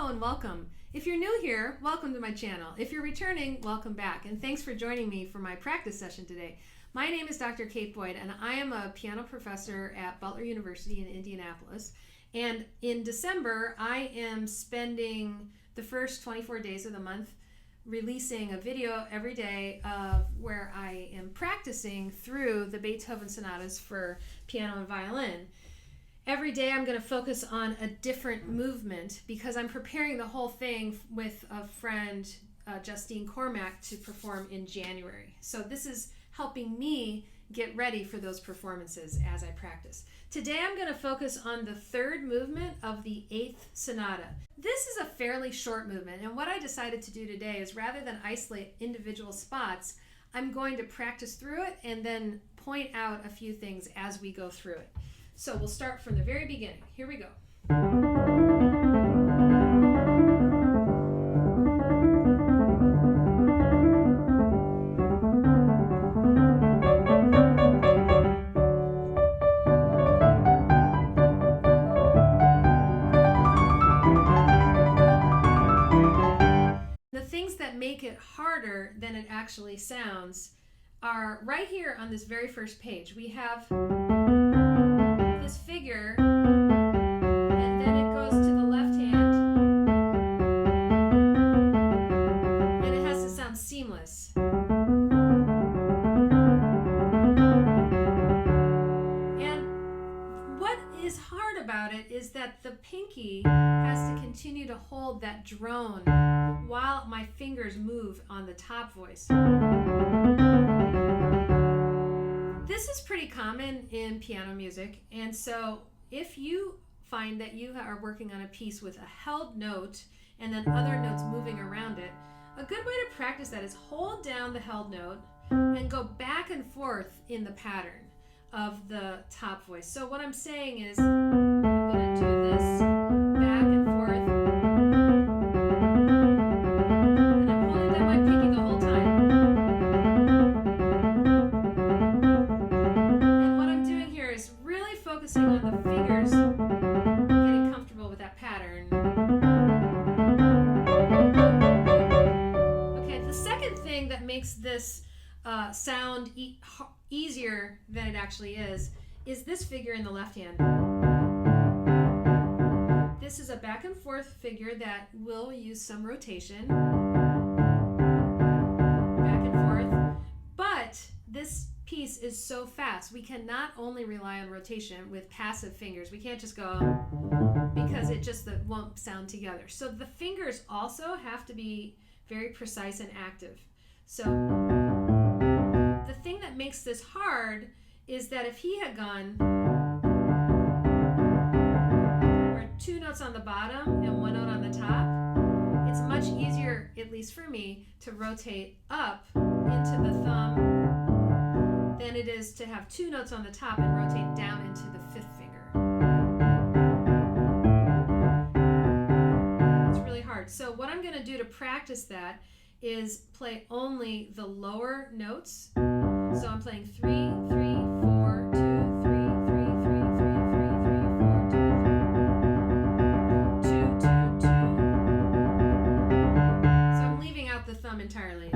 Hello and welcome. If you're new here, welcome to my channel. If you're returning, welcome back. And thanks for joining me for my practice session today. My name is Dr. Kate Boyd, and I am a piano professor at Butler University in Indianapolis. And in December, I am spending the first 24 days of the month releasing a video every day of where I am practicing through the Beethoven sonatas for piano and violin. Every day I'm going to focus on a different movement because I'm preparing the whole thing with a friend, Justine Cormack, to perform in January. So this is helping me get ready for those performances as I practice. Today I'm going to focus on the third movement of the 8th sonata. This is a fairly short movement, and what I decided to do today is rather than isolate individual spots, I'm going to practice through it and then point out a few things as we go through it. So we'll start from the very beginning. Here we go. The things that make it harder than it actually sounds are right here on this very first page. We have this figure, and then it goes to the left hand, and it has to sound seamless. And what is hard about it is that the pinky has to continue to hold that drone while my fingers move on the top voice. This is pretty common in piano music, and so if you find that you are working on a piece with a held note and then other notes moving around it, a good way to practice that is hold down the held note and go back and forth in the pattern of the top voice. So what I'm saying is I'm going to do this back and forth, and I'm holding down my pinky the whole time. Focusing on the fingers, getting comfortable with that pattern. Okay, the second thing that makes this sound easier than it actually is this figure in the left hand. This is a back and forth figure that will use some rotation, back and forth, but this piece is so fast. We can not only rely on rotation with passive fingers. We can't just go because it just won't sound together. So the fingers also have to be very precise and active. So the thing that makes this hard is that if he had gone or 2 notes on the bottom and 1 note on the top, it's much easier, at least for me, to rotate up into the thumb than it is to have 2 notes on the top and rotate down into the 5th finger. It's really hard. So what I'm going to do to practice that is play only the lower notes. So I'm playing 3, 3, 4, 2, 3, 3, 3, 3, 3, 4, 2, 2, 2, 2. So I'm leaving out the thumb entirely.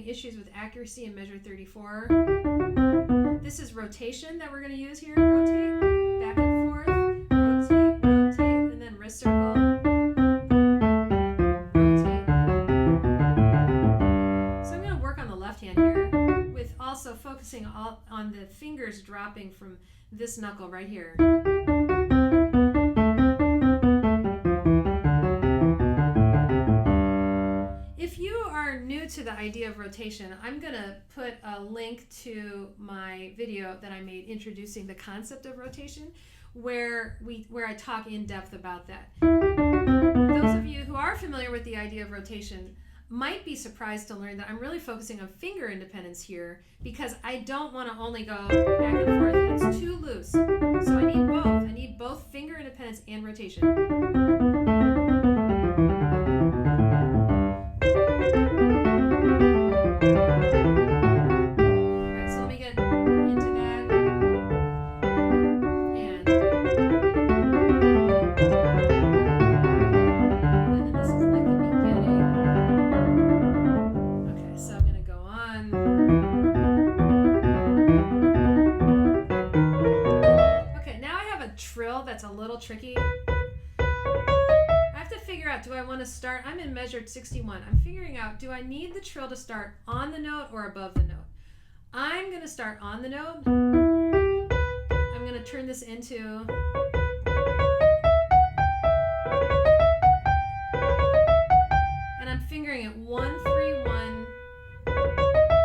Issues with accuracy in measure 34. This is rotation that we're going to use here. Rotate, back and forth, rotate, rotate, and then wrist circle. Rotate. So I'm going to work on the left hand here with also focusing on the fingers dropping from this knuckle right here. If you are are new to the idea of rotation, I'm going to put a link to my video that I made introducing the concept of rotation, where I talk in depth about that. Those of you who are familiar with the idea of rotation might be surprised to learn that I'm really focusing on finger independence here, because I don't want to only go back and forth. It's too loose. So I need both. I need both finger independence and rotation. Alright, so let me get into that. And then this is like the beginning. Okay, so I'm going to go on. Okay, now I have a trill that's a little tricky. I have to figure out, do I want to start? I'm in measured 61. I'm figuring out, do I need the trill to start on the note or above the note? I'm going to start on the note. I'm going to turn this into... and I'm fingering it 1, 3, 1,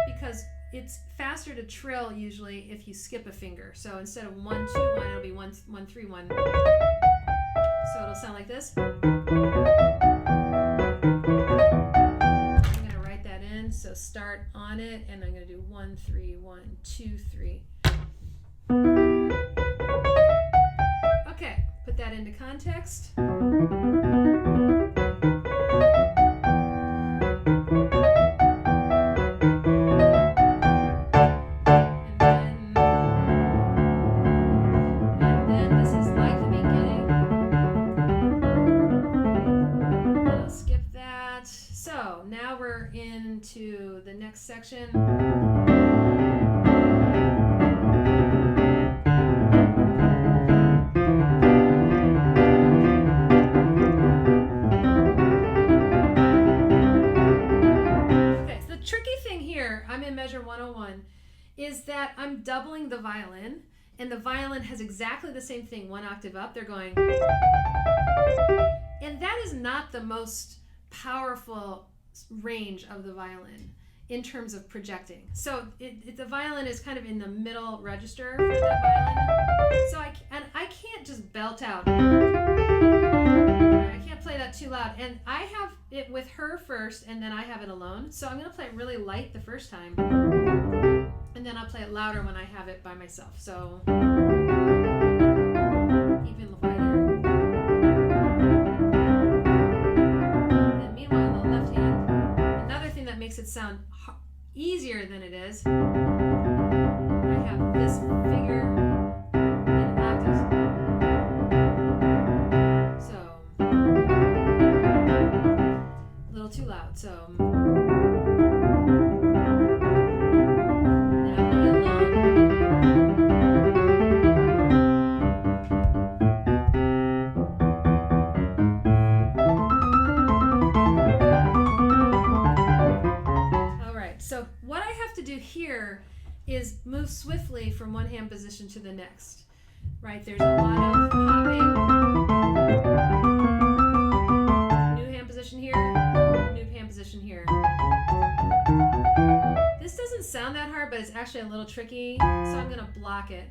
because it's faster to trill usually if you skip a finger. So instead of 1, 2, 1, it'll be 1, 1, 3, 1. So it'll sound like this. I'm going to write that in. So start on it, and I'm going to do 1, 3, 1, 2, 3. Okay, put that into context. Into the next section. Okay, so the tricky thing here, I'm in measure 101, is that I'm doubling the violin, and the violin has exactly the same thing, 1 octave up. They're going, and that is not the most powerful range of the violin in terms of projecting. So the violin is kind of in the middle register for the violin. So I can't just belt out. I can't play that too loud. And I have it with her first, and then I have it alone. So I'm going to play it really light the first time, and then I'll play it louder when I have it by myself. So even lighter. Makes it sound easier than it is. I have this figure in octaves. So a little too loud. So now I'm alone. So what I have to do here is move swiftly from one hand position to the next, right? There's a lot of hopping. New hand position here, new hand position here. This doesn't sound that hard, but it's actually a little tricky, so I'm going to block it.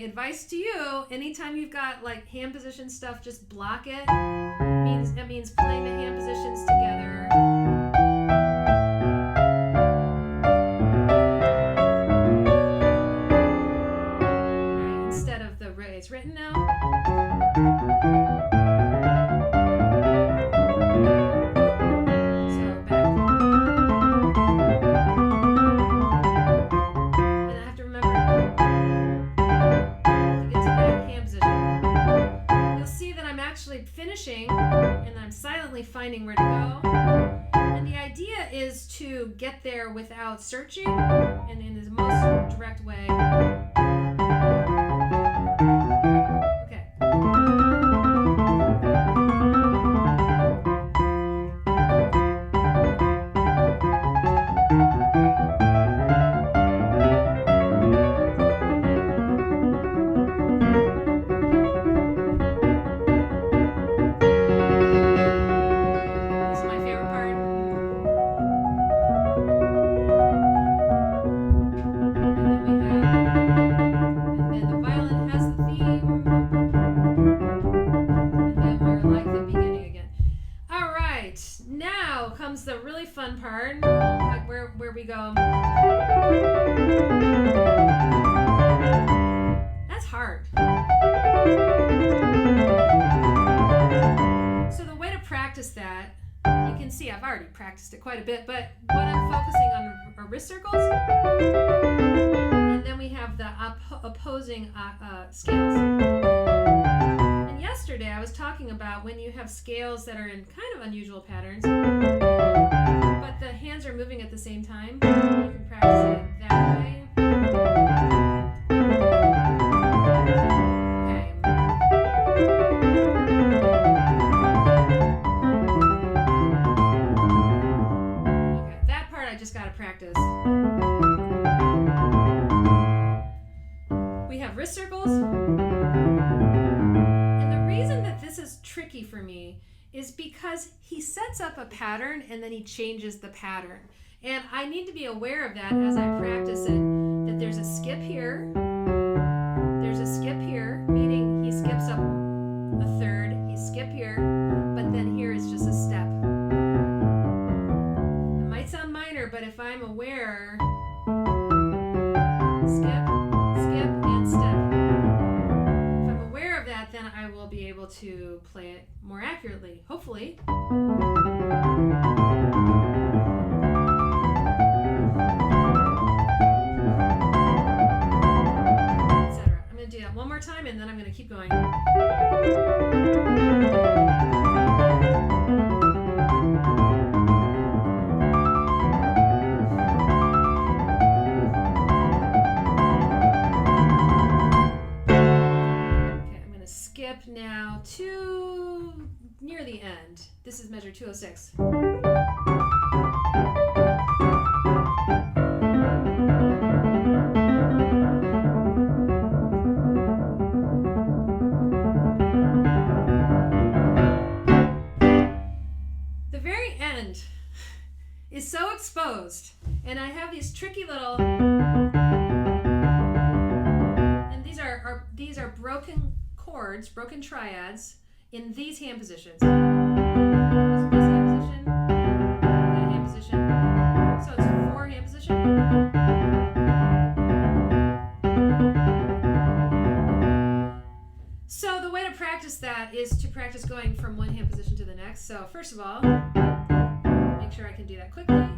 Advice to you, anytime you've got like hand position stuff, just block it. That means playing the hand positions together. Right, instead of the way it's written now. Finishing, and I'm silently finding where to go. And the idea is to get there without searching and in the most direct way. Okay. practiced it quite a bit, but what I'm focusing on are wrist circles, and then we have the opposing scales. And yesterday I was talking about when you have scales that are in kind of unusual patterns, but the hands are moving at the same time. You can practice it that way. Practice. We have wrist circles, and the reason that this is tricky for me is because he sets up a pattern and then he changes the pattern, and I need to be aware of that as I practice it, that there's a skip here, there's a skip here, meaning he skips up a third, he skip here, but then here is just a step. Sound minor, but if I'm aware, skip, and step. If I'm aware of that, then I will be able to play it more accurately, hopefully. Etc. I'm going to do that one more time, and then I'm going to keep going. Now to near the end. This is measure 206. The very end is so exposed, and I have these tricky little, and these are broken chords, broken triads in these hand positions. This hand position, that hand position. So it's 4 hand position. So the way to practice that is to practice going from one hand position to the next. So first of all, make sure I can do that quickly. And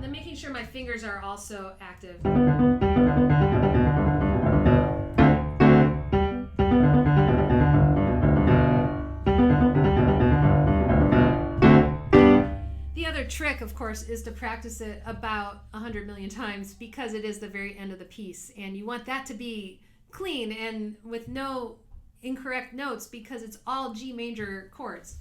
then making sure my fingers are also active. The other trick, of course, is to practice it about 100 million times because it is the very end of the piece, and you want that to be clean and with no incorrect notes because it's all G major chords.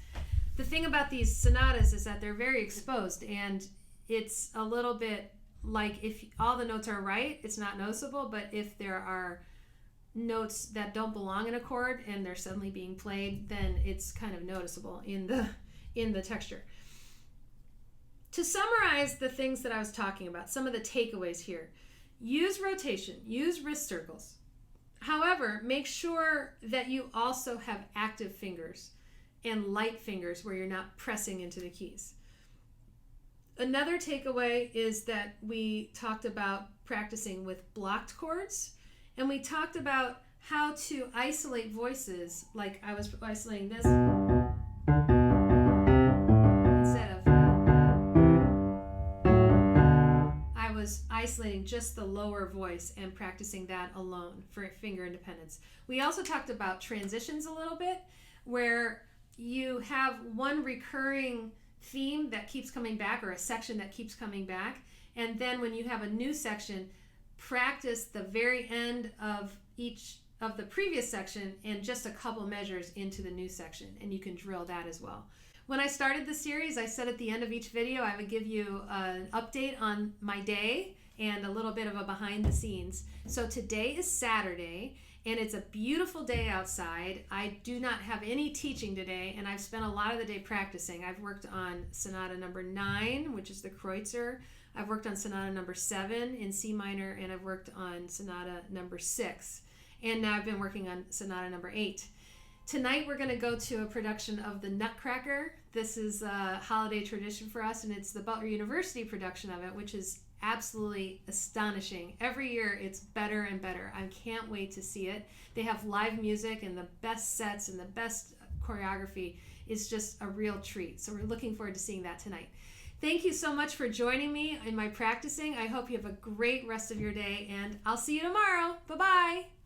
The thing about these sonatas is that they're very exposed, and it's a little bit like if all the notes are right, it's not noticeable, but if there are notes that don't belong in a chord and they're suddenly being played, then it's kind of noticeable in the texture. To summarize the things that I was talking about, some of the takeaways here: use rotation, use wrist circles. However, make sure that you also have active fingers and light fingers where you're not pressing into the keys. Another takeaway is that we talked about practicing with blocked chords, and we talked about how to isolate voices, like I was isolating this instead of I was isolating just the lower voice and practicing that alone for finger independence. We also talked about transitions a little bit, where you have one recurring theme that keeps coming back, or a section that keeps coming back, and then when you have a new section, practice the very end of each of the previous section and just a couple measures into the new section, and you can drill that as well. When I started the series, I said at the end of each video I would give you an update on my day and a little bit of a behind the scenes. So today is Saturday, and it's a beautiful day outside. I do not have any teaching today, and I've spent a lot of the day practicing. I've worked on Sonata number 9, which is the Kreutzer. I've worked on Sonata number 7 in C minor, and I've worked on Sonata number 6. And now I've been working on Sonata number 8. Tonight we're going to go to a production of the Nutcracker. This is a holiday tradition for us, and it's the Butler University production of it, which is absolutely astonishing. Every year it's better and better. I can't wait to see it. They have live music and the best sets and the best choreography. Is just a real treat. So we're looking forward to seeing that tonight. Thank you so much for joining me in my practicing. I hope you have a great rest of your day, and I'll see you tomorrow. Bye-bye.